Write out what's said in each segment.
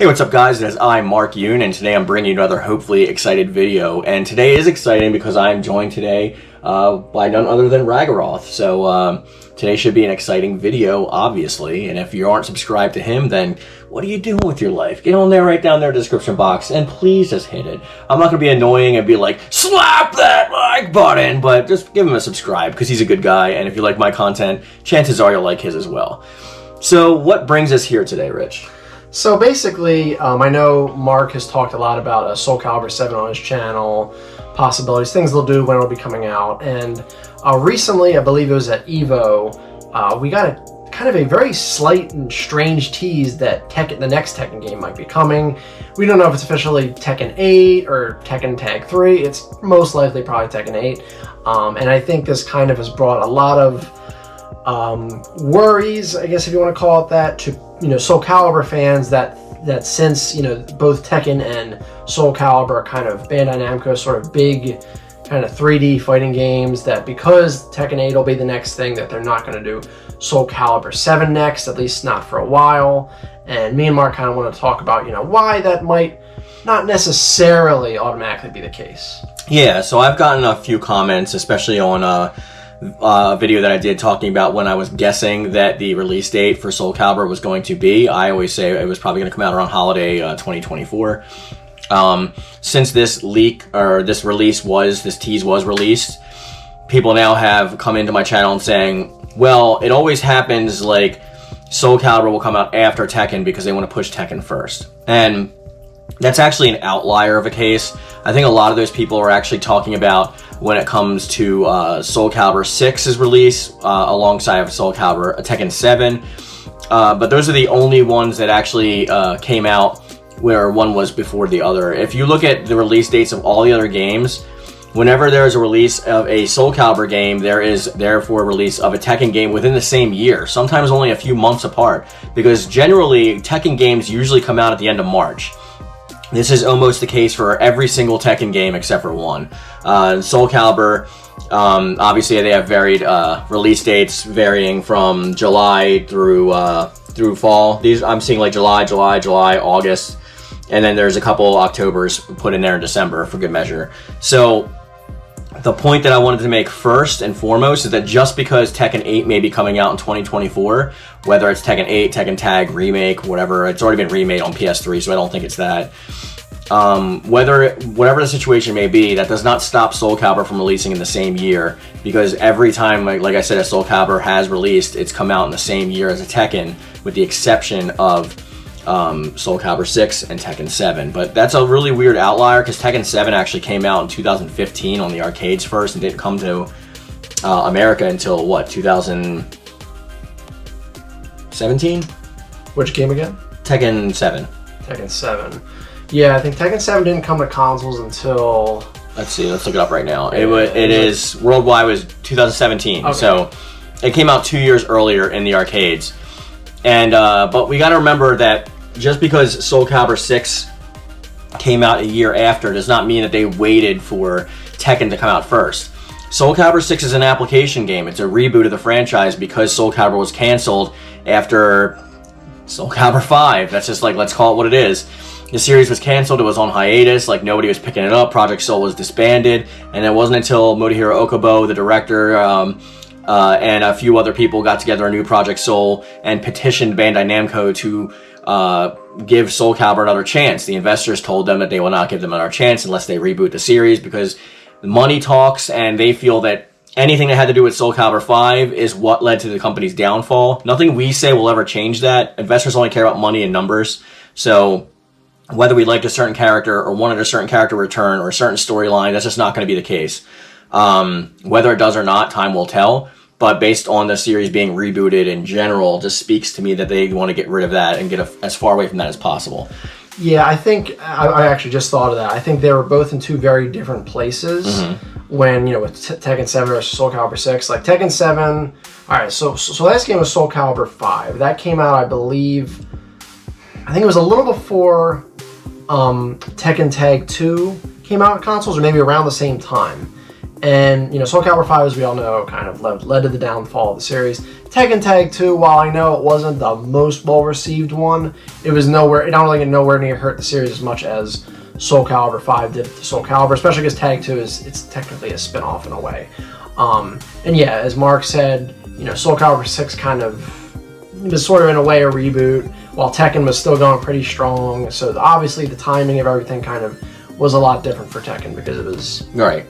Hey, what's up guys? It is I, Mark Yoon, and today I'm bringing you another hopefully excited video. And today is exciting because I'm joined today by none other than Ragiroth. So today should be an exciting video, obviously. And if you aren't subscribed to him, then what are you doing with your life? Get on there, right down there in the description box, and please just hit it. I'm not going to be annoying and be like, slap that like button, but just give him a subscribe because he's a good guy. And if you like my content, chances are you'll like his as well. So what brings us here today, Rich? So basically, I know Mark has talked a lot about Soul Calibur VII on his channel, possibilities, things they'll do when it'll be coming out. And recently, I believe it was at EVO, we got a kind of a very slight and strange tease that Tekken, the next Tekken game might be coming. We don't know if it's officially Tekken 8 or Tekken Tag 3. It's most likely probably Tekken 8. And I think this kind of has brought a lot of worries, I guess if you want to call it that, to Soul Calibur fans that since both Tekken and Soul Calibur are kind of Bandai Namco sort of big kind of 3D fighting games, that because Tekken 8 will be the next thing, that they're not going to do Soul Calibur 7 next, at least not for a while. And me and Mark kind of want to talk about why that might not necessarily automatically be the case. Yeah, so I've gotten a few comments, especially on a video that I did talking about when I was guessing that the release date for Soul Calibur was going to be. I always say it was probably going to come out around holiday 2024. Since this leak or this tease was released, people now have come into my channel and saying, well, it always happens like Soul Calibur will come out after Tekken because they want to push Tekken first. And that's actually an outlier of a case. I think a lot of those people are actually talking about when it comes to Soul Calibur 6's release alongside of Soul Calibur Tekken 7. But those are the only ones that actually came out where one was before the other. If you look at the release dates of all the other games, whenever there is a release of a Soul Calibur game, there is therefore a release of a Tekken game within the same year, sometimes only a few months apart, because generally Tekken games usually come out at the end of March. This is almost the case for every single Tekken game except for one. Soul Calibur, obviously they have varied release dates varying from July through fall. These I'm seeing like July, August, and then there's a couple Octobers put in there in December for good measure. So the point that I wanted to make first and foremost is that just because Tekken 8 may be coming out in 2024, whether it's Tekken 8, Tekken Tag, Remake, whatever, it's already been remade on PS3, so I don't think it's that. Whatever the situation may be, that does not stop Soul Calibur from releasing in the same year, because every time, like I said, a Soul Calibur has released, it's come out in the same year as a Tekken, with the exception of Soul Calibur 6 and Tekken 7. But that's a really weird outlier because Tekken 7 actually came out in 2015 on the arcades first and didn't come to America until what, 2017? Which game again? Tekken 7. Tekken 7. Yeah, I think Tekken 7 didn't come to consoles until... Let's see, let's look it up right now. It is worldwide was 2017, okay. So it came out 2 years earlier in the arcades. And but we got to remember that just because Soul Calibur 6 came out a year after does not mean that they waited for Tekken to come out first. Soul Calibur 6 is an application game. It's a reboot of the franchise because Soul Calibur was canceled after Soul Calibur 5. That's just like, let's call it what it is. The series was canceled, it was on hiatus, like nobody was picking it up, Project Soul was disbanded, and it wasn't until Motohiro Okubo, the director, and a few other people got together a new Project Soul and petitioned Bandai Namco to give Soul Calibur another chance. The investors told them that they will not give them another chance unless they reboot the series because the money talks, and they feel that anything that had to do with Soul Calibur 5 is what led to the company's downfall. Nothing we say will ever change that. Investors only care about money and numbers. So whether we liked a certain character or wanted a certain character return or a certain storyline, that's just not going to be the case. Whether it does or not, time will tell. But based on the series being rebooted in general, just speaks to me that they want to get rid of that and get as far away from that as possible. Yeah, I think I actually just thought of that. I think they were both in two very different places when, with Tekken 7 versus Soul Calibur 6. Like Tekken 7, all right, so last game was Soul Calibur 5. That came out, I believe, I think it was a little before Tekken Tag 2 came out on consoles, or maybe around the same time. And, Soul Calibur 5, as we all know, kind of led to the downfall of the series. Tekken Tag 2, while I know it wasn't the most well-received one, it was nowhere near hurt the series as much as Soul Calibur 5 did to Soul Calibur, especially because Tag 2 it's technically a spin-off in a way. And yeah, as Mark said, Soul Calibur 6 kind of was sort of in a way a reboot, while Tekken was still going pretty strong. So obviously the timing of everything kind of was a lot different for Tekken because it was... Right.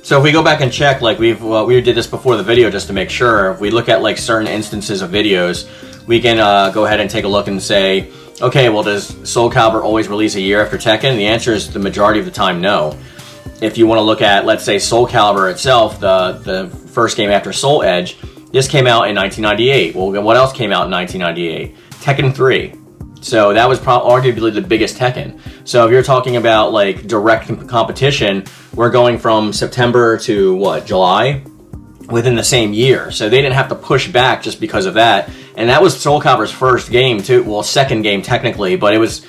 So if we go back and check, like we did this before the video just to make sure, if we look at like certain instances of videos, we can go ahead and take a look and say, okay, well, does Soul Calibur always release a year after Tekken? The answer is the majority of the time, no. If you want to look at, let's say, Soul Calibur itself, the first game after Soul Edge, this came out in 1998. Well, what else came out in 1998? Tekken 3. So that was arguably the biggest Tekken. So if you're talking about like direct competition, we're going from September to what, July? Within the same year. So they didn't have to push back just because of that. And that was Soul Calibur's first game too. Well, second game technically, but it was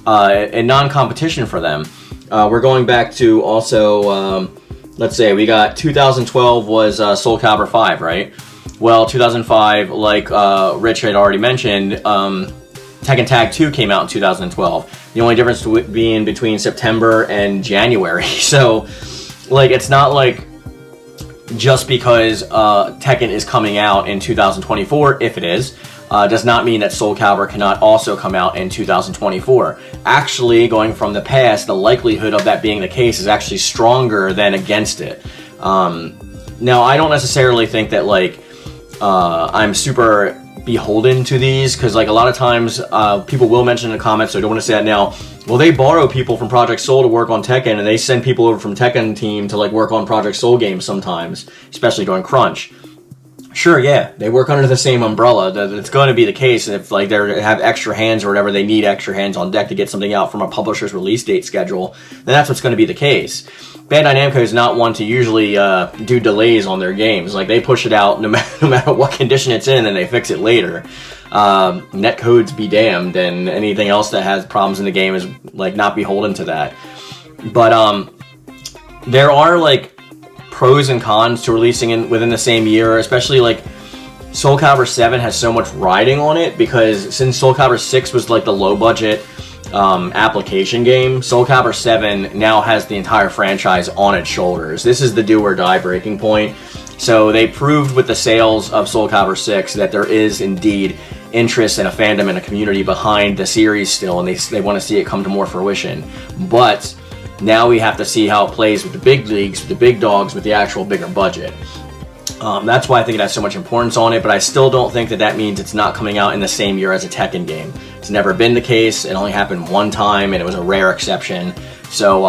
a non-competition for them. We're going back to also, let's say we got 2012 was Soul Calibur 5, right? Well, 2005, like Rich had already mentioned, Tekken Tag 2 came out in 2012. The only difference being between September and January. So, like, it's not like just because Tekken is coming out in 2024, if it is, does not mean that Soul Calibur cannot also come out in 2024. Actually, going from the past, the likelihood of that being the case is actually stronger than against it. Now, I don't necessarily think that, like, I'm super beholden to these, because like a lot of times people will mention in the comments, so I don't want to say that now, well, they borrow people from Project Soul to work on Tekken, and they send people over from Tekken team to like work on Project Soul games sometimes, especially during crunch. Sure, yeah, they work under the same umbrella. It's going to be the case, and if like they have extra hands or whatever, they need extra hands on deck to get something out from a publisher's release date schedule, then that's what's going to be the case. Bandai Namco is not one to usually do delays on their games. Like, they push it out no matter what condition it's in, and they fix it later. Netcodes be damned, and anything else that has problems in the game is like not beholden to that. But there are like pros and cons to releasing within the same year, especially like Soul Calibur 7 has so much riding on it, because since Soul Calibur 6 was like the low budget application game, Soul Calibur 7 now has the entire franchise on its shoulders. This is the do or die breaking point. So they proved with the sales of Soul Calibur 6 that there is indeed interest and a fandom and a community behind the series still, and they want to see it come to more fruition. But now we have to see how it plays with the big leagues, with the big dogs, with the actual bigger budget. That's why I think it has so much importance on it, but I still don't think that that means it's not coming out in the same year as a Tekken game. It's never been the case. It only happened one time, and it was a rare exception. So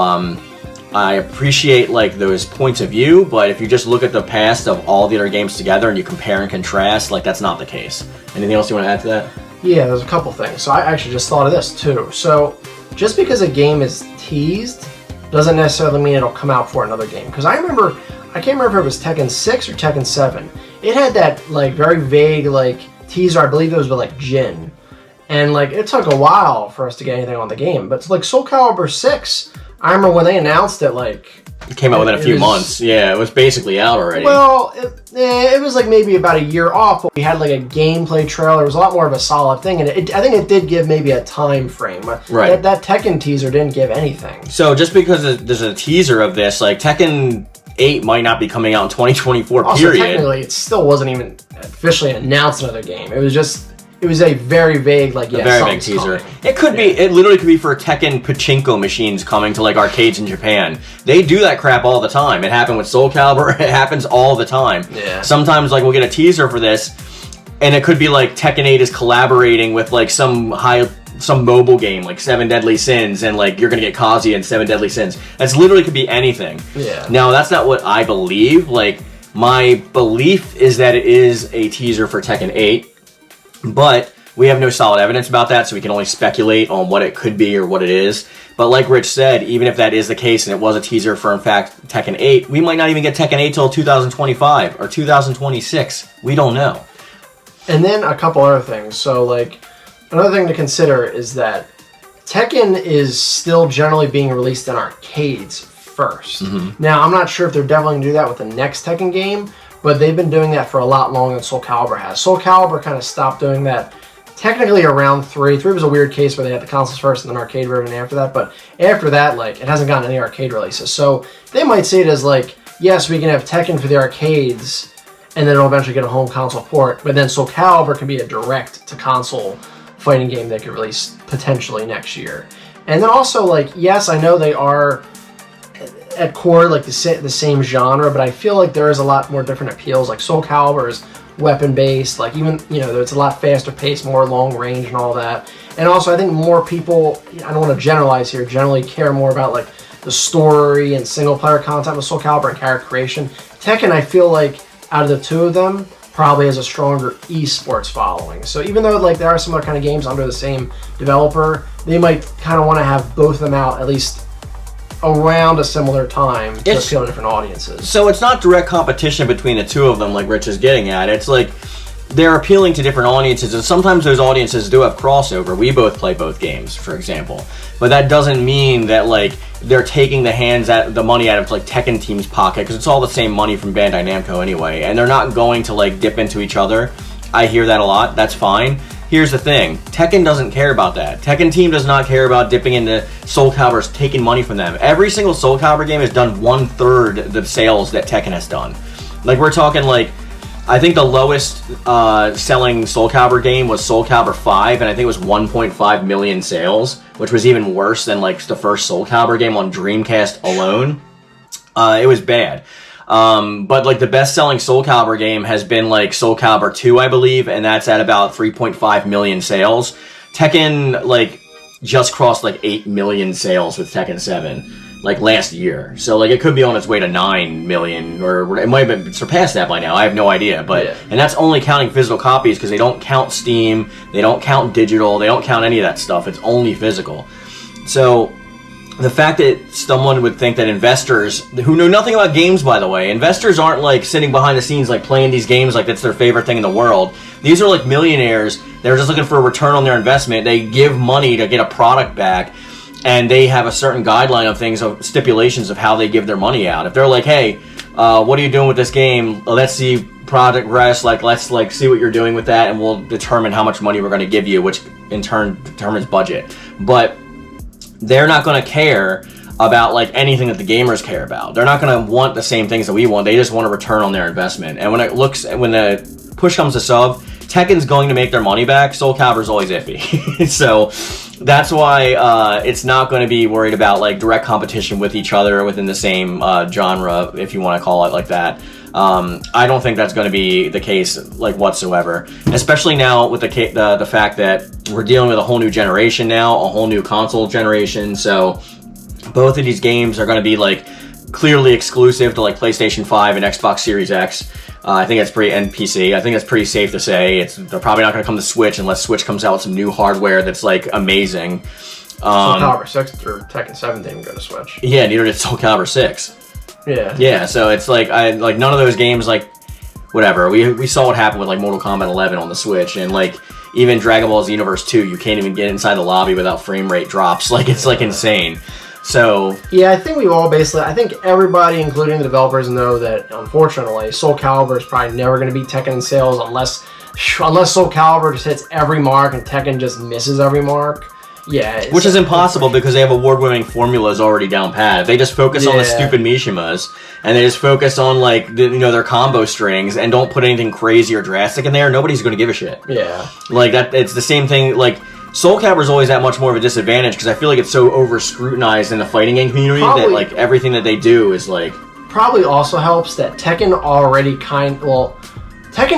I appreciate like those points of view, but if you just look at the past of all the other games together and you compare and contrast, like, that's not the case. Anything else you want to add to that? Yeah, there's a couple things. So I actually just thought of this too. So just because a game is teased doesn't necessarily mean it'll come out for another game. Because I can't remember if it was Tekken 6 or Tekken 7. It had that like very vague like teaser, I believe it was with like Jin. And like it took a while for us to get anything on the game. But like Soul Calibur 6, I remember when they announced it, like it came out within a few months. Yeah, it was basically out already. Well, it was like maybe about a year off, but we had like a gameplay trailer. It was a lot more of a solid thing, and I think it did give maybe a time frame. Right. That Tekken teaser didn't give anything. So just because there's a teaser of this, like Tekken 8 might not be coming out in 2024, also, period. Technically, it still wasn't even officially announced another game. It was a very vague, like, yeah, very big teaser. Coming. It could be, it literally could be for Tekken pachinko machines coming to like arcades in Japan. They do that crap all the time. It happened with Soul Calibur. It happens all the time. Yeah. Sometimes like we'll get a teaser for this, and it could be like Tekken 8 is collaborating with like some mobile game like 7 Deadly Sins, and like you're gonna get Kazuya in 7 Deadly Sins. That's literally could be anything. Yeah. Now that's not what I believe. Like, my belief is that it is a teaser for Tekken 8. But we have no solid evidence about that, so we can only speculate on what it could be or what it is. But like Rich said, even if that is the case and it was a teaser for, in fact, Tekken 8, we might not even get Tekken 8 till 2025 or 2026. We don't know. And then a couple other things. So, like, another thing to consider is that Tekken is still generally being released in arcades first. Now, I'm not sure if they're definitely going to do that with the next Tekken game, but they've been doing that for a lot longer than Soul Calibur has. Soul Calibur kind of stopped doing that technically around 3. 3 was a weird case where they had the consoles first and then arcade version after that, but after that, like, it hasn't gotten any arcade releases. So they might see it as like, yes, we can have Tekken for the arcades, and then it'll eventually get a home console port, but then Soul Calibur can be a direct-to-console fighting game they could release potentially next year. And then also, like, yes, I know they are at core like the same genre, but I feel like there is a lot more different appeals. Like Soul Calibur is weapon based, like even it's a lot faster paced, more long range and all that. And also I think more people, I don't want to generalize here, generally care more about like the story and single player content with Soul Calibur and character creation. Tekken, I feel like out of the two of them, probably has a stronger esports following. So even though like there are similar kind of games under the same developer, they might kind of want to have both of them out at least around a similar time to appeal to different audiences. So it's not direct competition between the two of them like Rich is getting at. It's like they're appealing to different audiences, and sometimes those audiences do have crossover. We both play both games, for example. But that doesn't mean that like they're taking the money out of like Tekken Team's pocket, because it's all the same money from Bandai Namco anyway, and they're not going to like dip into each other. I hear that a lot. That's fine. Here's the thing, Tekken doesn't care about that. Tekken Team does not care about dipping into Soul Calibur's taking money from them. Every single Soul Calibur game has done 1/3 the sales that Tekken has done. Like we're talking like, I think the lowest selling Soul Calibur game was Soul Calibur V, and I think it was 1.5 million sales, which was even worse than like the first Soul Calibur game on Dreamcast alone. It was bad. But like the best-selling Soul Calibur game has been like Soul Calibur 2, I believe, and that's at about 3.5 million sales. Tekken like just crossed like 8 million sales with Tekken 7 like last year. So like it could be on its way to 9 million, or it might have been surpassed that by now. I have no idea, but and that's only counting physical copies, because they don't count Steam, they don't count digital, they don't count any of that stuff. It's only physical. So the fact that someone would think that investors, who know nothing about games, by the way, investors aren't like sitting behind the scenes like playing these games like that's their favorite thing in the world. These are like millionaires. They're just looking for a return on their investment. They give money to get a product back, and they have a certain guideline of things, of stipulations of how they give their money out. If they're like, hey, what are you doing with this game? Let's see progress, like let's like see what you're doing with that, and we'll determine how much money we're going to give you, which in turn determines budget. But they're not going to care about like anything that the gamers care about. They're not going to want the same things that we want. They just want a return on their investment. And when the push comes to shove, Tekken's going to make their money back. Soul Calibur's always iffy. So that's why it's not going to be worried about like direct competition with each other within the same genre, if you want to call it like that. I don't think that's going to be the case like whatsoever, especially now with the fact that we're dealing with a whole new generation now, a whole new console generation. So both of these games are going to be like clearly exclusive to like PlayStation 5 and Xbox Series X. I think that's and PC. I think that's pretty safe to say. They're probably not going to come to Switch unless Switch comes out with some new hardware that's like amazing. Soul Calibur 6 or Tekken 7 didn't go to Switch. Yeah, neither did Soul Calibur 6. Yeah, so it's like none of those games, like whatever. We saw what happened with like Mortal Kombat 11 on the Switch, and like even Dragon Ball Xenoverse 2, you can't even get inside the lobby without frame rate drops. Like it's like insane. So yeah, I think I think everybody, including the developers, know that unfortunately Soul Calibur is probably never going to beat Tekken in sales unless Soul Calibur just hits every mark and Tekken just misses every mark. Yeah, which is impossible because they have award-winning formulas already down pat. They just focus on the stupid Mishimas, and they just focus on like their combo strings, and don't put anything crazy or drastic in there. Nobody's going to give a shit. Yeah, like that. It's the same thing. Like Soul Calibur is always at much more of a disadvantage because I feel like it's so over-scrutinized in the fighting game community that like everything that they do is like. Probably also helps that Tekken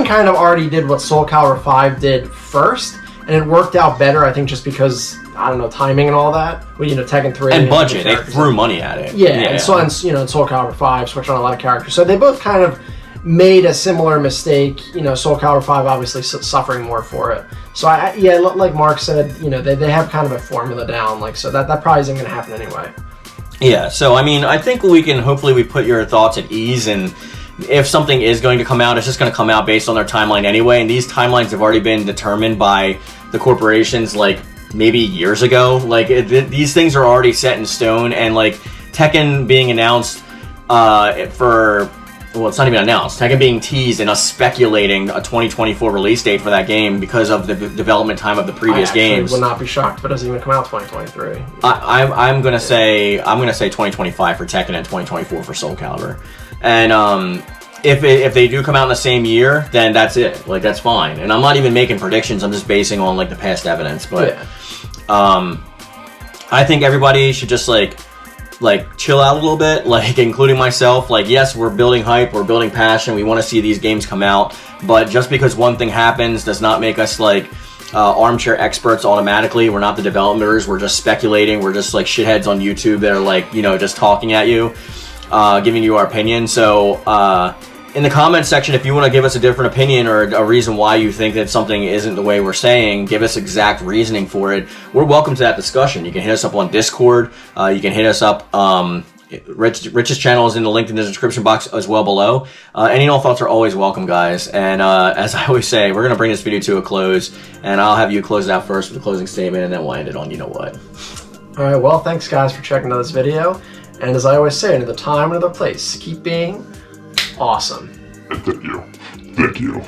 kind of already did what Soul Calibur 5 did first, and it worked out better. I think just because. I don't know, timing and all that. Well, Tekken 3 and budget. They threw money at it. Yeah, and so in Soul Calibur 5 switched on a lot of characters. So they both kind of made a similar mistake. Soul Calibur 5 obviously suffering more for it. So like Mark said, they have kind of a formula down. Like so that probably isn't going to happen anyway. Yeah. So I mean, I think hopefully we put your thoughts at ease, and if something is going to come out, it's just going to come out based on their timeline anyway. And these timelines have already been determined by the corporations like maybe years ago. Like these things are already set in stone, and like Tekken being announced for... Well, it's not even announced. Tekken being teased and us speculating a 2024 release date for that game because of the development time of the previous games. I would not be shocked if it doesn't even come out 2023. I'm gonna say 2025 for Tekken and 2024 for Soul Calibur. And if they do come out in the same year, then that's it. Like, that's fine. And I'm not even making predictions. I'm just basing on like the past evidence. But I think everybody should just like chill out a little bit, like including myself. Like, yes, we're building hype, we're building passion, we want to see these games come out, but just because one thing happens does not make us like armchair experts automatically. We're not the developers, we're just speculating, we're just like shitheads on YouTube that are like, you know, just talking at you, giving you our opinion. So in the comments section, if you want to give us a different opinion or a reason why you think that something isn't the way we're saying, give us exact reasoning for it. We're welcome to that discussion. You can hit us up on Discord. You can hit us up. Rich's channel is in the link in the description box as well below. Any and all thoughts are always welcome, guys. And as I always say, we're going to bring this video to a close. And I'll have you close it out first with a closing statement, and then we'll end it on you know what. All right, well, thanks, guys, for checking out this video. And as I always say, another time, another place, keep being awesome. Thank you. Thank you.